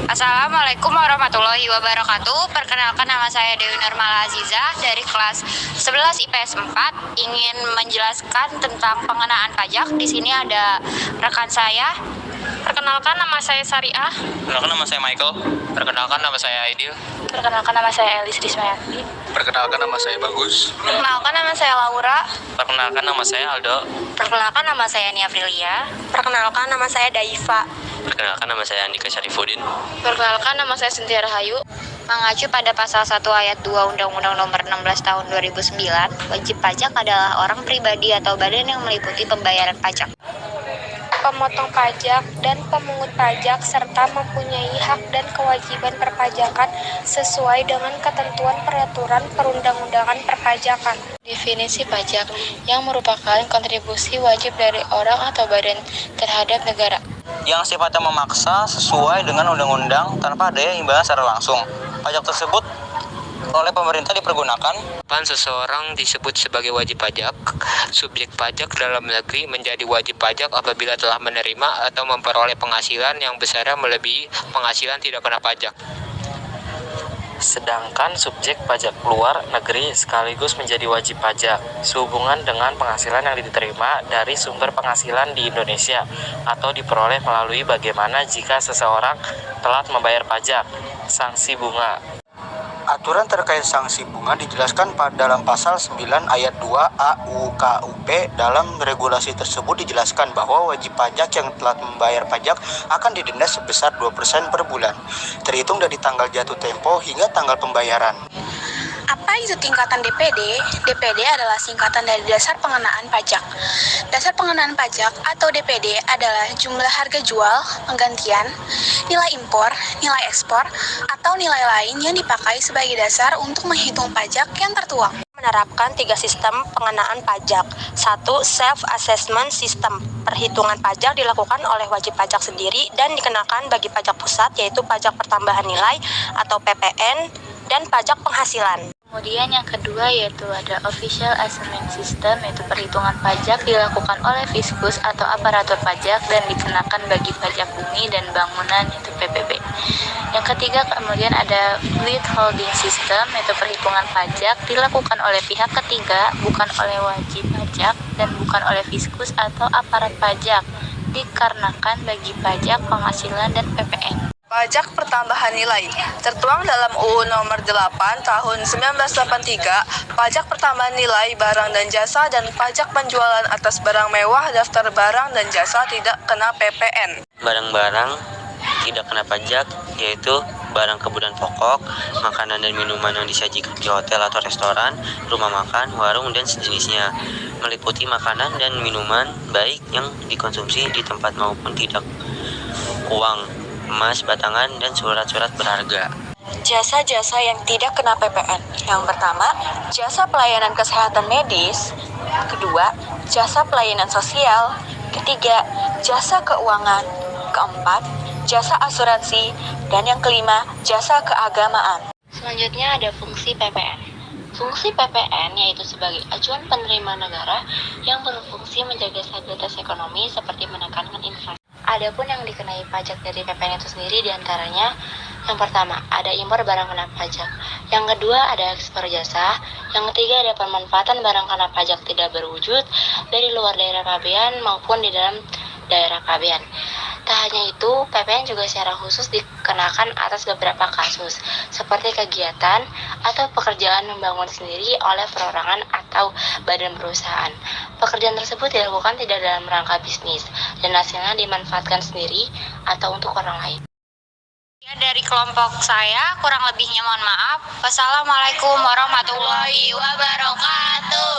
Assalamualaikum warahmatullahi wabarakatuh. Perkenalkan, nama saya Dewi Nurmala Azizah dari kelas 11 IPS 4. Ingin menjelaskan tentang pengenaan pajak. Di sini ada rekan saya. Perkenalkan, nama saya Sariah. Perkenalkan, nama saya Michael. Perkenalkan, nama saya Aidil. Perkenalkan, nama saya Elis Rismayanti. Perkenalkan, nama saya Bagus. Perkenalkan, nama saya Laura. Perkenalkan, nama saya Aldo. Perkenalkan, nama saya Nia Frilia. Perkenalkan, nama saya Daifa. Perkenalkan, nama saya Andika Syarifuddin. Perkenalkan, nama saya Cynthia Rahayu. Mengacu pada pasal 1 ayat 2 Undang-Undang Nomor 16 Tahun 2009, wajib pajak adalah orang pribadi atau badan yang meliputi pembayaran pajak, Pemotong pajak dan pemungut pajak serta mempunyai hak dan kewajiban perpajakan sesuai dengan ketentuan peraturan perundang-undangan perpajakan. Definisi pajak yang merupakan kontribusi wajib dari orang atau badan terhadap negara Yang sifatnya memaksa sesuai dengan undang-undang tanpa adanya imbalan secara langsung. Pajak tersebut oleh pemerintah dipergunakan. Seseorang disebut sebagai wajib pajak. Subjek pajak dalam negeri menjadi wajib pajak apabila telah menerima atau memperoleh penghasilan yang besarnya melebihi penghasilan tidak kena pajak. Sedangkan subjek pajak luar negeri sekaligus menjadi wajib pajak sehubungan dengan penghasilan yang diterima dari sumber penghasilan di Indonesia atau diperoleh melalui bagaimana jika seseorang telat membayar pajak. Sanksi bunga. Aturan terkait sanksi bunga dijelaskan dalam pasal 9 ayat 2 AUKUP. Dalam regulasi tersebut dijelaskan bahwa wajib pajak yang telat membayar pajak akan didenda sebesar 2% per bulan, terhitung dari tanggal jatuh tempo hingga tanggal pembayaran. Apa itu tingkatan DPD? DPD adalah singkatan dari dasar pengenaan pajak. Dasar pengenaan pajak atau DPD adalah jumlah harga jual, penggantian, nilai impor, nilai ekspor, atau nilai lain yang dipakai sebagai dasar untuk menghitung pajak yang tertuang. Menerapkan 3 sistem pengenaan pajak. 1. Self-assessment system. Perhitungan pajak dilakukan oleh wajib pajak sendiri dan dikenakan bagi pajak pusat, yaitu pajak pertambahan nilai atau PPN dan pajak penghasilan. Kemudian yang kedua yaitu ada official assessment system, yaitu perhitungan pajak dilakukan oleh Fiskus atau aparatur pajak dan dikenakan bagi pajak bumi dan bangunan, yaitu PBB. Yang ketiga kemudian ada withholding system, yaitu perhitungan pajak dilakukan oleh pihak ketiga, bukan oleh wajib pajak dan bukan oleh Fiskus atau aparat pajak, dikarenakan bagi pajak penghasilan dan PPN. Pajak pertambahan nilai tertuang dalam UU Nomor 8 Tahun 1983. Pajak pertambahan nilai barang dan jasa dan pajak penjualan atas barang mewah daftar barang dan jasa tidak kena PPN. Barang-barang tidak kena pajak yaitu barang kebutuhan pokok, makanan dan minuman yang disajikan di hotel atau restoran, rumah makan, warung, dan sejenisnya, meliputi makanan dan minuman baik yang dikonsumsi di tempat maupun tidak, uang, emas batangan, dan surat-surat berharga. Jasa-jasa yang tidak kena PPN. Yang pertama, jasa pelayanan kesehatan medis. Kedua, jasa pelayanan sosial. Ketiga, jasa keuangan. Keempat, jasa asuransi. Dan yang kelima, jasa keagamaan. Selanjutnya ada fungsi PPN. Fungsi PPN yaitu sebagai acuan penerimaan negara yang berfungsi menjaga stabilitas ekonomi seperti menekankan inflasi. Adapun yang dikenai pajak dari PPN itu sendiri diantaranya, yang pertama ada impor barang kena pajak, yang kedua ada ekspor jasa, yang ketiga ada pemanfaatan barang kena pajak tidak berwujud dari luar daerah pabean maupun di dalam daerah pabean. Tak hanya itu, PPN juga secara khusus dikenakan atas beberapa kasus, seperti kegiatan atau pekerjaan membangun sendiri oleh perorangan atau badan perusahaan. Pekerjaan tersebut dilakukan tidak dalam rangka bisnis, dan hasilnya dimanfaatkan sendiri atau untuk orang lain. Ya, dari kelompok saya, kurang lebihnya mohon maaf. Wassalamualaikum warahmatullahi wabarakatuh.